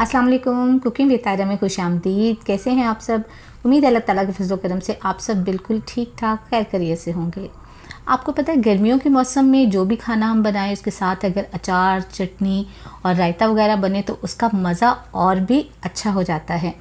अस्सलाम वालेकुम। Cooking with तायरा में खुशामदीद। कैसे हैं आप सब? उम्मीद है अल्लाह ताला के फजल करम से आप सब बिल्कुल ठीक ठाक खैर खैरियत से होंगे। आपको पता है गर्मियों के मौसम में जो भी खाना हम बनाएं उसके साथ अगर अचार, चटनी और रायता वगैरह बने तो उसका मज़ा और भी अच्छा हो जाता है।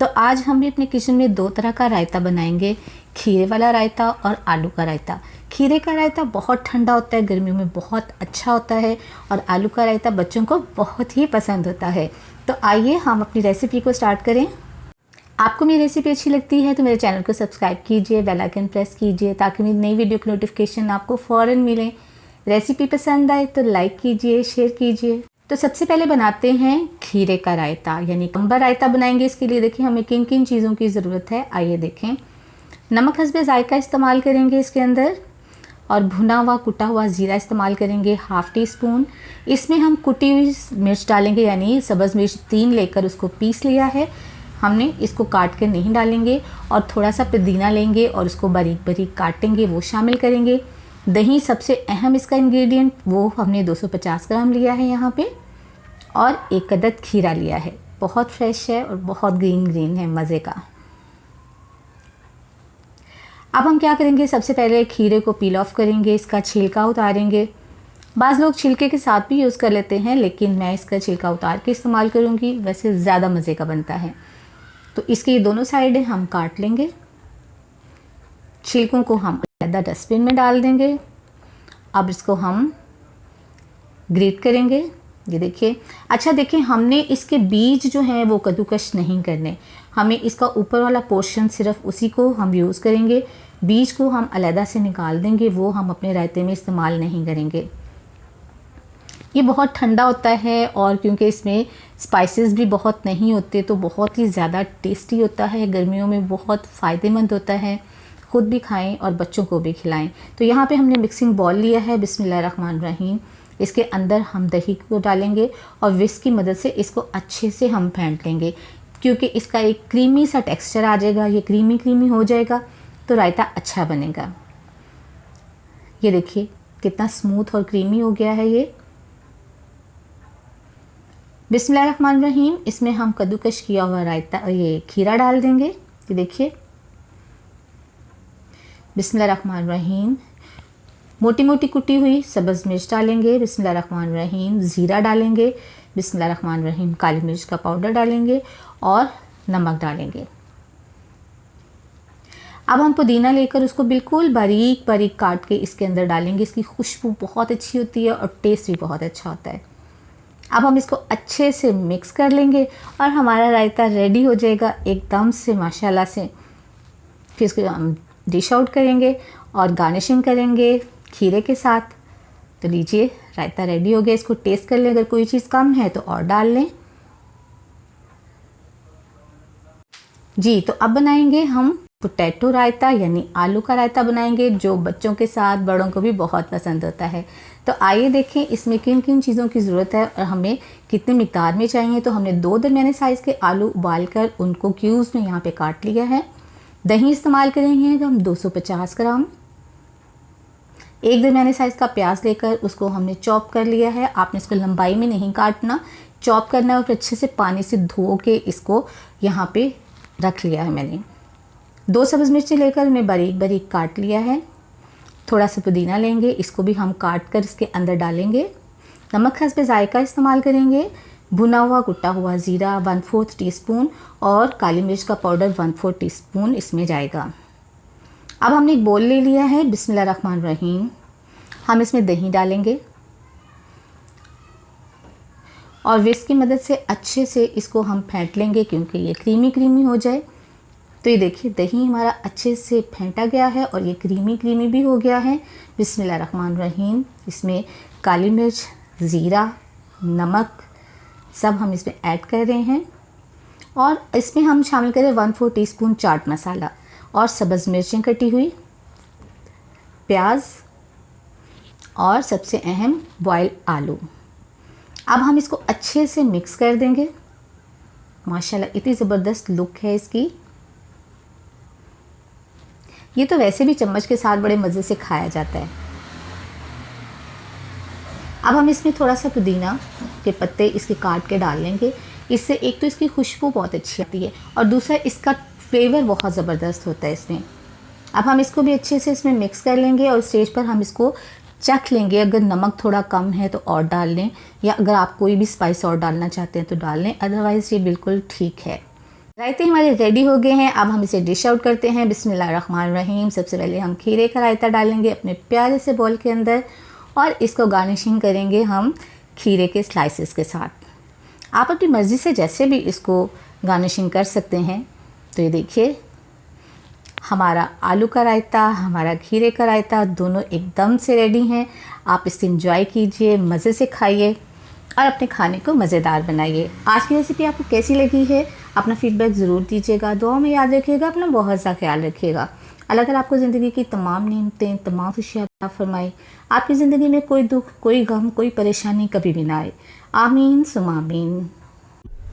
तो आज हम भी अपने किचन में दो तरह का रायता बनाएंगे, खीरे वाला रायता और आलू का रायता। खीरे का रायता बहुत ठंडा होता है, गर्मियों में बहुत अच्छा होता है, और आलू का रायता बच्चों को बहुत ही पसंद होता है। तो आइए हम अपनी रेसिपी को स्टार्ट करें। आपको मेरी रेसिपी अच्छी लगती है तो मेरे चैनल को सब्सक्राइब कीजिए, बेल आइकन प्रेस कीजिए ताकि मेरी नई वीडियो की नोटिफिकेशन आपको फ़ौरन मिले। रेसिपी पसंद आए तो लाइक कीजिए, शेयर कीजिए। तो सबसे पहले बनाते हैं खीरे का रायता, यानी लंबा रायता बनाएंगे। इसके लिए देखिए हमें किन किन चीज़ों की ज़रूरत है, आइए देखें। नमक हस्बे जायका इस्तेमाल करेंगे इसके अंदर, और भुना हुआ कुटा हुआ ज़ीरा इस्तेमाल करेंगे ½ टी स्पून। इसमें हम कुटी हुई मिर्च डालेंगे, यानी सब्ज़ मिर्च 3 लेकर उसको पीस लिया है हमने, इसको काट कर नहीं डालेंगे। और थोड़ा सा पुदीना लेंगे और उसको बारीक बारीक काटेंगे, वो शामिल करेंगे। दही सबसे अहम इसका इंग्रेडिएंट, वो हमने 250 ग्राम लिया है यहाँ पे, और 1 अदद खीरा लिया है। बहुत फ्रेश है और बहुत ग्रीन ग्रीन है, मज़े का। अब हम क्या करेंगे, सबसे पहले खीरे को पील ऑफ करेंगे, इसका छिलका उतारेंगे। बाज़ लोग छिलके के साथ भी यूज़ कर लेते हैं, लेकिन मैं इसका छिलका उतार के इस्तेमाल करूँगी, वैसे ज़्यादा मज़े का बनता है। तो इसकी दोनों साइडें हम काट लेंगे। छिलकों को हम अलग डस्टबिन में डाल देंगे। अब इसको हम ग्रेट करेंगे। ये देखिए, अच्छा देखिए, हमने इसके बीज जो हैं वो कद्दूकश नहीं करने, हमें इसका ऊपर वाला पोर्शन सिर्फ उसी को हम यूज़ करेंगे। बीज को हम अलहदा से निकाल देंगे, वो हम अपने रायते में इस्तेमाल नहीं करेंगे। ये बहुत ठंडा होता है, और क्योंकि इसमें स्पाइसेस भी बहुत नहीं होते तो बहुत ही ज़्यादा टेस्टी होता है। गर्मियों में बहुत फ़ायदेमंद होता है, ख़ुद भी खाएं और बच्चों को भी खिलाएं। तो यहाँ पे हमने मिक्सिंग बॉल लिया है। बिस्मिल्लाहिर्रहमानिर्रहीम। इसके अंदर हम दही को डालेंगे और विस्क की मदद से इसको अच्छे से हम फेंट लेंगे, क्योंकि इसका एक क्रीमी सा टेक्सचर आ जाएगा। ये क्रीमी क्रीमी हो जाएगा तो रायता अच्छा बनेगा। ये देखिए कितना स्मूथ और क्रीमी हो गया है ये। बिस्मिल्लाहिर्रहमानिर्रहीम। इसमें हम कद्दूकश किया हुआ रायता, ये खीरा डाल देंगे। ये देखिए, बिस्मिल्लाहिर्रहमानिर्रहीम। मोटी मोटी कुटी हुई सब्ज़ मिर्च डालेंगे, बिस्मिल्लाहिर्रहमानिर्रहीम। ज़ीरा डालेंगे, बिस्मिल्लाहिर्रहमानिर्रहीम। काली मिर्च का पाउडर डालेंगे और नमक डालेंगे। अब हम पुदीना लेकर उसको बिल्कुल बारीक बारीक काट के इसके अंदर डालेंगे। इसकी खुशबू बहुत अच्छी होती है और टेस्ट भी बहुत अच्छा होता है। अब हम इसको अच्छे से मिक्स कर लेंगे और हमारा रायता रेडी हो जाएगा एकदम से माशाल्लाह से। फिर इसको हम डिश आउट करेंगे और गार्निशिंग करेंगे खीरे के साथ। तो लीजिए, रायता रेडी हो गया। इसको टेस्ट कर लें, अगर कोई चीज़ कम है तो और डाल लें। जी, तो अब बनाएंगे हम पोटैटो रायता, यानी आलू का रायता बनाएंगे, जो बच्चों के साथ बड़ों को भी बहुत पसंद होता है। तो आइए देखें इसमें किन किन चीज़ों की ज़रूरत है और हमें कितने मिकदार में चाहिए। तो हमने 2 दरमियाने साइज़ के आलू उबाल कर उनको क्यूब्स में यहाँ पे काट लिया है। दही इस्तेमाल करेंगे हम 250 ग्राम। 1 दरमियाने साइज़ का प्याज लेकर उसको हमने चॉप कर लिया है। आपने इसको लंबाई में नहीं काटना, चॉप करना है, और फिर अच्छे से पानी से धो के इसको यहाँ पे रख लिया है मैंने। 2 सब्ज़ मिर्ची लेकर उन्हें बारीक बारीक काट लिया है। थोड़ा सा पुदीना लेंगे, इसको भी हम काट कर इसके अंदर डालेंगे। नमक हस्बे जायका इस्तेमाल करेंगे। भुना हुआ कुटा हुआ ज़ीरा 1/4 टीस्पून और काली मिर्च का पाउडर 1/4 टीस्पून इसमें जाएगा। अब हमने एक बोल ले लिया है। बिस्मिल्लाहिर्रहमानिर्रहीम। हम इसमें दही डालेंगे और विस्क की मदद से अच्छे से इसको हम फेंट लेंगे, क्योंकि ये क्रीमी क्रीमी हो जाए। तो ये देखिए, दही हमारा अच्छे से फेंटा गया है और ये क्रीमी क्रीमी भी हो गया है। बिस्मिल्लाहिर्रहमानिर्रहीम। इसमें काली मिर्च, ज़ीरा, नमक सब हम इसमें ऐड कर रहे हैं, और इसमें हम शामिल करें 1/4 टीस्पून चाट मसाला और सब्ज़ मिर्चें कटी हुई, प्याज और सबसे अहम बॉयल आलू। अब हम इसको अच्छे से मिक्स कर देंगे। माशाल्लाह इतनी ज़बरदस्त लुक है इसकी। ये तो वैसे भी चम्मच के साथ बड़े मज़े से खाया जाता है। अब हम इसमें थोड़ा सा पुदीना के पत्ते इसके काट के डाल लेंगे। इससे एक तो इसकी खुशबू बहुत अच्छी आती है और दूसरा इसका फ्लेवर बहुत ज़बरदस्त होता है इसमें। अब हम इसको भी अच्छे से इसमें मिक्स कर लेंगे और स्टेज पर हम इसको चख लेंगे। अगर नमक थोड़ा कम है तो और डाल लें, या अगर आप कोई भी स्पाइस और डालना चाहते हैं तो डाल लें, अदरवाइज़ ये बिल्कुल ठीक है। रायते हमारे रेडी हो गए हैं। अब हम इसे डिश आउट करते हैं। बिस्मिल्लाहिर्रहमानिर्रहीम। सबसे पहले हम खीरे का रायता डालेंगे अपने प्यारे से बोल के अंदर और इसको गार्निशिंग करेंगे हम खीरे के स्लाइसेस के साथ। आप अपनी मर्ज़ी से जैसे भी इसको गार्निशिंग कर सकते हैं। तो ये देखिए हमारा आलू का रायता, हमारा खीरे का रायता दोनों एकदम से रेडी हैं। आप इसे इंजॉय कीजिए, मज़े से खाइए और अपने खाने को मज़ेदार बनाइए। आज की रेसिपी आपको कैसी लगी है अपना फीडबैक ज़रूर दीजिएगा। दुआ में याद रखिएगा, अपना बहुत सा ख्याल रखिएगा। अल्लाह ताला आपको ज़िंदगी की तमाम नेमतें, तमाम खुशियाँ अता फरमाए। आपकी ज़िंदगी में कोई दुख, कोई गम, कोई परेशानी कभी भी ना आए। आमीन सुमा आमीन।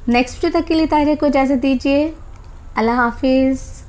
नेक्स्ट वीडियो तक के लिए ताहिरा को इजाज़त दीजिए। अल्लाह हाफिज़।